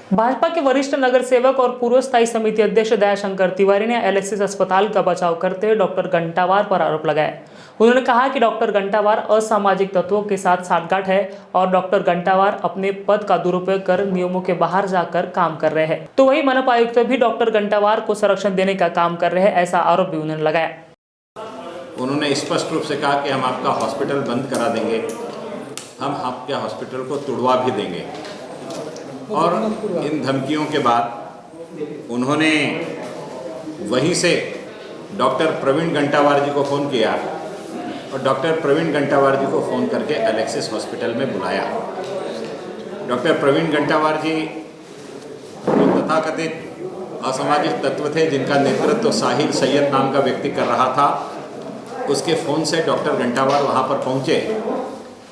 भाजपा के वरिष्ठ नगर सेवक और पूर्व स्थायी समिति अध्यक्ष दयाशंकर तिवारी ने एलेक्सिस अस्पताल का बचाव करते हुए डॉक्टर घंटावार पर आरोप लगाया। उन्होंने कहा कि डॉक्टर घंटावार असामाजिक तत्वों के साथ साठगांठ है और डॉक्टर घंटावार अपने पद का दुरुपयोग कर नियमों के बाहर जाकर काम कर रहे हैं, तो वही मनपा आयुक्त भी डॉक्टर घंटावार को संरक्षण देने का काम कर रहे हैं, ऐसा आरोप भी उन्होंने लगाया। उन्होंने स्पष्ट रूप से कहा कि हम आपका हॉस्पिटल बंद करा देंगे, हम आपके हॉस्पिटल को तुड़वा भी देंगे। और इन धमकियों के बाद उन्होंने वहीं से डॉक्टर प्रवीण घंटावार जी को फ़ोन किया और डॉक्टर प्रवीण घंटावार जी को फ़ोन करके एलेक्सिस हॉस्पिटल में बुलाया। डॉक्टर प्रवीण घंटावार जी तथाकथित असामाजिक तत्व थे जिनका नेतृत्व साहिल सैयद नाम का व्यक्ति कर रहा था। उसके फ़ोन से डॉक्टर घंटावार वहाँ पर पहुँचे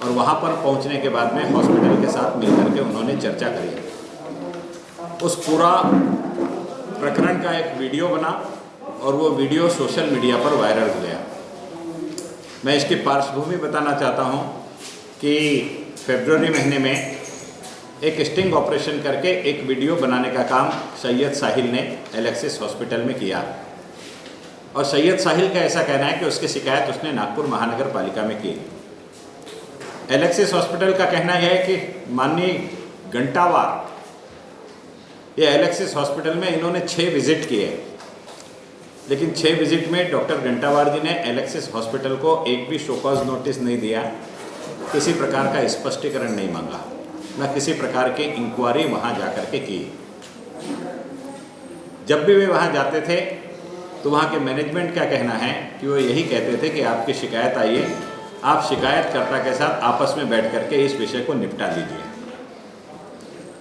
और वहाँ पर पहुँचने के बाद में हॉस्पिटल के साथ मिलकर के उन्होंने चर्चा करी। उस पूरा प्रकरण का एक वीडियो बना और वो वीडियो सोशल मीडिया पर वायरल हो गया। मैं इसकी पार्श्वभूमि बताना चाहता हूँ कि फरवरी महीने में एक स्टिंग ऑपरेशन करके एक वीडियो बनाने का काम सैयद साहिल ने एलेक्सिस हॉस्पिटल में किया और सैयद साहिल का ऐसा कहना है कि उसकी शिकायत उसने नागपुर महानगर पालिका में की। एलेक्सिस हॉस्पिटल का कहना यह है कि माननीय घंटावार ये एलेक्सिस हॉस्पिटल में इन्होंने 6 विजिट किए, लेकिन 6 विजिट में डॉक्टर घंटावार जी ने एलेक्सिस हॉस्पिटल को एक भी शोकॉज नोटिस नहीं दिया, किसी प्रकार का स्पष्टीकरण नहीं मांगा, न किसी प्रकार की इंक्वायरी वहाँ जाकर के की। जब भी वे वहाँ जाते थे तो वहाँ के मैनेजमेंट का कहना है कि वो यही कहते थे कि आपकी शिकायत आई है, आप शिकायतकर्ता के साथ आपस में बैठ करके इस विषय को निपटा लीजिए।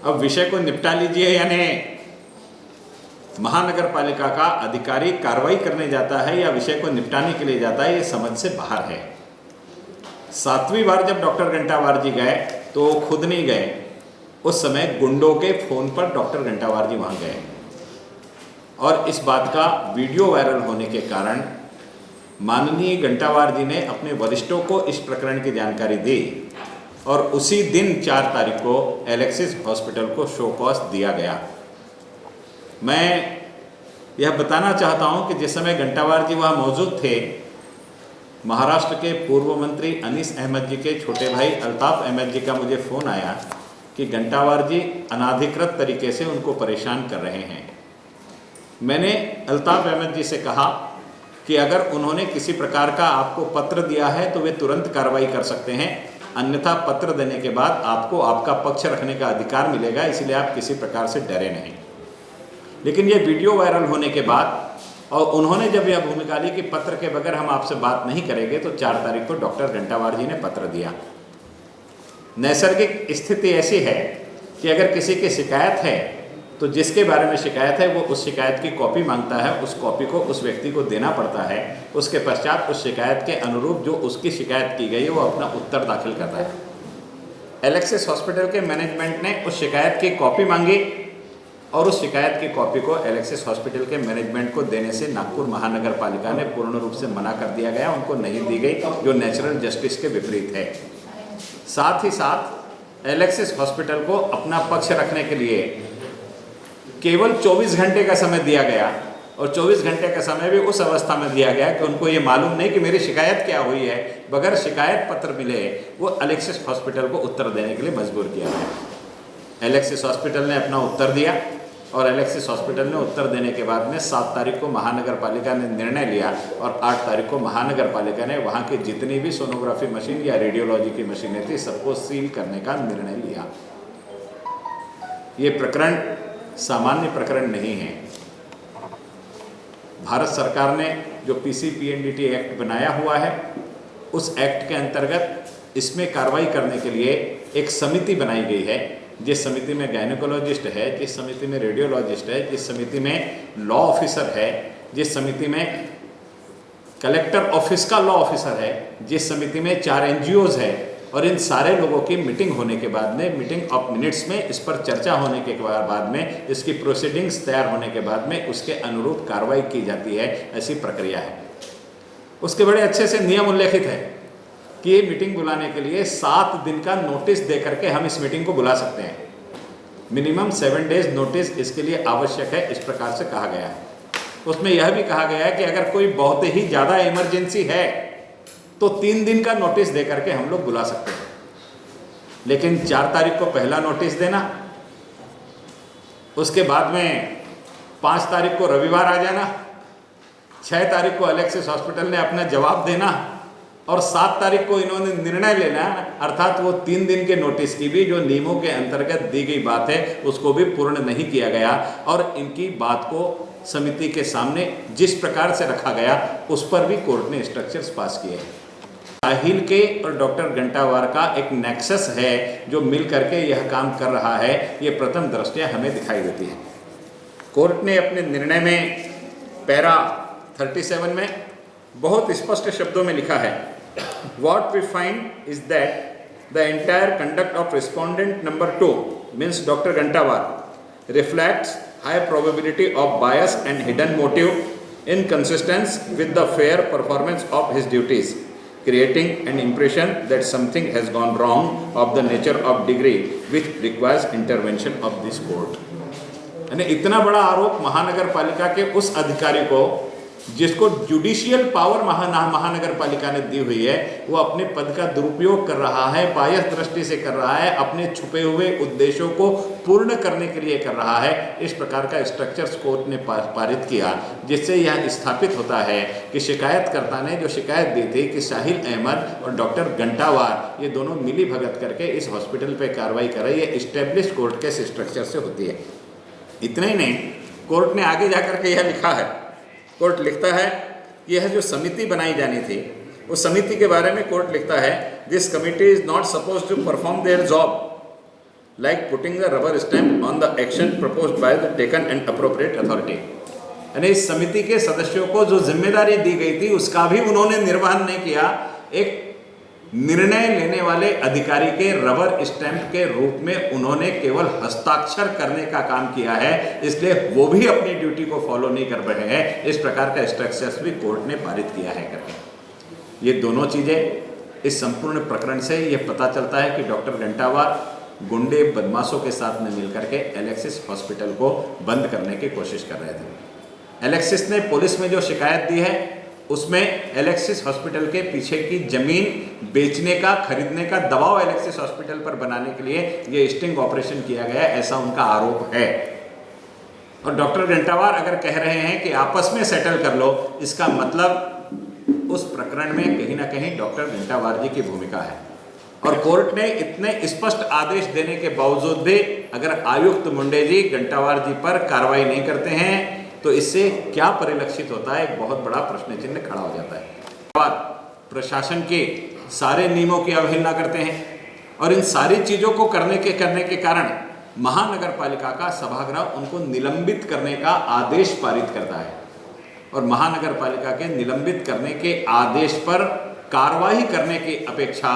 अब विषय को निपटा लीजिए यानी महानगर पालिका का अधिकारी कार्रवाई करने जाता है या विषय को निपटाने के लिए जाता है, ये समझ से बाहर है। 7वीं बार जब डॉक्टर घंटावार जी गए तो खुद नहीं गए, उस समय गुंडों के फ़ोन पर डॉक्टर घंटावार जी वहाँ गए और इस बात का वीडियो वायरल होने के कारण माननीय घंटावार जी ने अपने वरिष्ठों को इस प्रकरण की जानकारी दी और उसी दिन 4 तारीख को एलेक्सिस हॉस्पिटल को शो कॉज दिया गया। मैं यह बताना चाहता हूं कि जिस समय घंटावार जी वहाँ मौजूद थे, महाराष्ट्र के पूर्व मंत्री अनीस अहमद जी के छोटे भाई अल्ताफ अहमद जी का मुझे फ़ोन आया कि घंटावार जी अनाधिकृत तरीके से उनको परेशान कर रहे हैं। मैंने अल्ताफ अहमद जी से कहा कि अगर उन्होंने किसी प्रकार का आपको पत्र दिया है तो वे तुरंत कार्रवाई कर सकते हैं, अन्यथा पत्र देने के बाद आपको आपका पक्ष रखने का अधिकार मिलेगा, इसलिए आप किसी प्रकार से डरे नहीं। लेकिन ये वीडियो वायरल होने के बाद और उन्होंने जब यह भूमिका ली कि पत्र के बगैर हम आपसे बात नहीं करेंगे, तो 4 तारीख को डॉक्टर घंटावार जी ने पत्र दिया। नैसर्गिक स्थिति ऐसी है कि अगर किसी की शिकायत है तो जिसके बारे में शिकायत है वो उस शिकायत की कॉपी मांगता है, उस कॉपी को उस व्यक्ति को देना पड़ता है। उसके पश्चात उस शिकायत के अनुरूप जो उसकी शिकायत की गई है वो अपना उत्तर दाखिल करता है। एलेक्सिस हॉस्पिटल के मैनेजमेंट ने उस शिकायत की कॉपी मांगी और उस शिकायत की कॉपी को एलेक्सिस हॉस्पिटल के मैनेजमेंट को देने से नागपुर महानगर पालिका ने पूर्ण रूप से मना कर दिया गया, उनको नहीं दी गई, जो नेचुरल जस्टिस के विपरीत है। साथ ही साथ एलेक्सिस हॉस्पिटल को अपना पक्ष रखने के लिए केवल 24 घंटे का समय दिया गया और 24 घंटे का समय भी उस अवस्था में दिया गया कि उनको ये मालूम नहीं कि मेरी शिकायत क्या हुई है। बगैर शिकायत पत्र मिले वो एलेक्सिस हॉस्पिटल को उत्तर देने के लिए मजबूर किया गया। एलेक्सिस हॉस्पिटल ने अपना उत्तर दिया और एलेक्सिस हॉस्पिटल ने उत्तर देने के बाद में 7 तारीख को महानगर पालिका ने निर्णय लिया और 8 तारीख को महानगर पालिका ने वहाँ की जितनी भी सोनोग्राफी मशीन या रेडियोलॉजी की मशीनें थी सबको सील करने का निर्णय लिया। ये प्रकरण सामान्य प्रकरण नहीं है। भारत सरकार ने जो PCPNDT एक्ट बनाया हुआ है, उस एक्ट के अंतर्गत इसमें कार्रवाई करने के लिए एक समिति बनाई गई है, जिस समिति में गायनेकोलॉजिस्ट है, जिस समिति में रेडियोलॉजिस्ट है, जिस समिति में लॉ ऑफिसर है, जिस समिति में कलेक्टर ऑफिस का लॉ ऑफिसर है, जिस समिति में 4 NGOs है और इन सारे लोगों की मीटिंग होने के बाद में, मीटिंग ऑफ मिनट्स में इस पर चर्चा होने के बाद में, इसकी प्रोसीडिंग्स तैयार होने के बाद में उसके अनुरूप कार्रवाई की जाती है। ऐसी प्रक्रिया है। उसके बड़े अच्छे से नियम उल्लेखित है कि ये मीटिंग बुलाने के लिए 7 दिन का नोटिस दे करके हम इस मीटिंग को बुला सकते हैं। मिनिमम 7 डेज नोटिस इसके लिए आवश्यक है, इस प्रकार से कहा गया है। उसमें यह भी कहा गया है कि अगर कोई बहुत ही ज़्यादा इमरजेंसी है तो 3 दिन का नोटिस दे करके हम लोग बुला सकते हैं, लेकिन 4 तारीख को पहला नोटिस देना, उसके बाद में 5 तारीख को रविवार आ जाना, 6 तारीख को एलेक्सिस हॉस्पिटल ने अपना जवाब देना और 7 तारीख को इन्होंने निर्णय लेना, अर्थात वो 3 दिन के नोटिस की भी जो नियमों के अंतर्गत दी गई बात है उसको भी पूर्ण नहीं किया गया और इनकी बात को समिति के सामने जिस प्रकार से रखा गया उस पर भी कोर्ट ने इंस्ट्रक्शंस पास किए हैं। साहिल के और डॉक्टर घंटावार का एक नेक्सस है जो मिल करके यह काम कर रहा है, ये प्रथम दृष्टया हमें दिखाई देती है। कोर्ट ने अपने निर्णय में पैरा 37 में बहुत स्पष्ट शब्दों में लिखा है, What we find is that the entire conduct of respondent number 2 means Dr. Gantawar reflects high probability of bias and hidden motive inconsistent with the fair performance of his duties, creating an impression that something has gone wrong of the nature of degree which requires intervention of this court। यानी इतना बड़ा आरोप महानगर पालिका के उस अधिकारी को जिसको जुडिशियल पावर महानगर पालिका ने दी हुई है, वो अपने पद का दुरुपयोग कर रहा है, बायस दृष्टि से कर रहा है, अपने छुपे हुए उद्देश्यों को पूर्ण करने के लिए कर रहा है। इस प्रकार का स्ट्रक्चर्स कोर्ट ने पारित किया, जिससे यह स्थापित होता है कि शिकायतकर्ता ने जो शिकायत दी थी कि साहिल अहमद और डॉक्टर घंटावार ये दोनों मिली भगत करके इस हॉस्पिटल पर कार्रवाई कर रही है, इस्टेब्लिश कोर्ट के स्ट्रक्चर से होती है। इतना ही नहीं, कोर्ट ने आगे जाकर के यह लिखा है, कोर्ट लिखता है यह जो समिति बनाई जानी थी उस समिति के बारे में कोर्ट लिखता है, this committee is not suppose to perform their job like putting the rubber stamp on the action proposed by the taken and appropriate authority. यानी इस समिति के सदस्यों को जो जिम्मेदारी दी गई थी उसका भी उन्होंने निर्वहन नहीं किया, एक निर्णय लेने वाले अधिकारी के रबर स्टैंप के रूप में उन्होंने केवल हस्ताक्षर करने का काम किया है, इसलिए वो भी अपनी ड्यूटी को फॉलो नहीं कर रहे हैं। इस प्रकार का स्ट्रक्चर्स भी कोर्ट ने पारित किया है करके। ये दोनों चीज़ें इस संपूर्ण प्रकरण से ये पता चलता है कि डॉक्टर घंटावार गुंडे बदमाशों के साथ में मिलकर के एलेक्सिस हॉस्पिटल को बंद करने की कोशिश कर रहे थे। एलेक्सिस ने पुलिस में जो शिकायत दी है उसमें एलेक्सिस हॉस्पिटल के पीछे की जमीन बेचने का, खरीदने का दबाव एलेक्सिस हॉस्पिटल पर बनाने के लिए ये स्टिंग ऑपरेशन किया गया, ऐसा उनका आरोप है। और डॉक्टर घंटावार अगर कह रहे हैं कि आपस में सेटल कर लो, इसका मतलब उस प्रकरण में कहीं ना कहीं डॉक्टर घंटावार जी की भूमिका है। और कोर्ट ने इतने स्पष्ट आदेश देने के बावजूद भी अगर आयुक्त मुंडे जी घंटावार जी पर कार्रवाई नहीं करते हैं तो इससे क्या परिलक्षित होता है, एक बहुत बड़ा प्रश्न चिन्ह खड़ा हो जाता है। प्रशासन के सारे नियमों की अवहेलना करते हैं और इन सारी चीज़ों को करने के कारण महानगर पालिका का सभागृह उनको निलंबित करने का आदेश पारित करता है और महानगर पालिका के निलंबित करने के आदेश पर कार्रवाई करने की अपेक्षा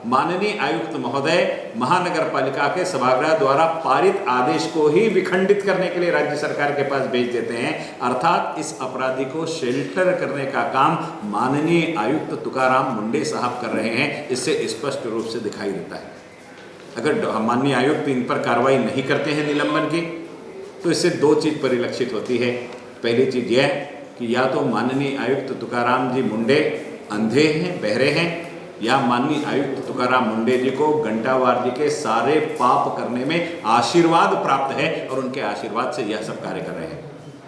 माननीय आयुक्त महोदय महानगर पालिका के सभागृह द्वारा पारित आदेश को ही विखंडित करने के लिए राज्य सरकार के पास भेज देते हैं। अर्थात इस अपराधी को शेल्टर करने का काम माननीय आयुक्त तुकाराम मुंडे साहब कर रहे हैं, इससे स्पष्ट रूप से दिखाई देता है। अगर माननीय आयुक्त इन पर कार्रवाई नहीं करते हैं निलंबन की, तो इससे 2 चीज़ परिलक्षित होती है। पहली चीज़ यह कि या तो माननीय आयुक्त तुकाराम जी मुंडे अंधे हैं, बहरे हैं, या माननीय आयुक्त तुकाराम मुंडे जी को घंटावार जी के सारे पाप करने में आशीर्वाद प्राप्त है और उनके आशीर्वाद से यह सब कार्य कर रहे हैं।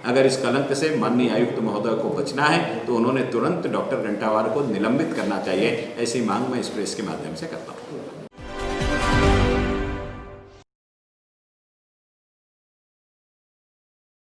अगर इस कलंक से माननीय आयुक्त महोदय को बचना है तो उन्होंने तुरंत डॉक्टर घंटावार को निलंबित करना चाहिए, ऐसी मांग मैं इस प्रेस के माध्यम से करता हूँ।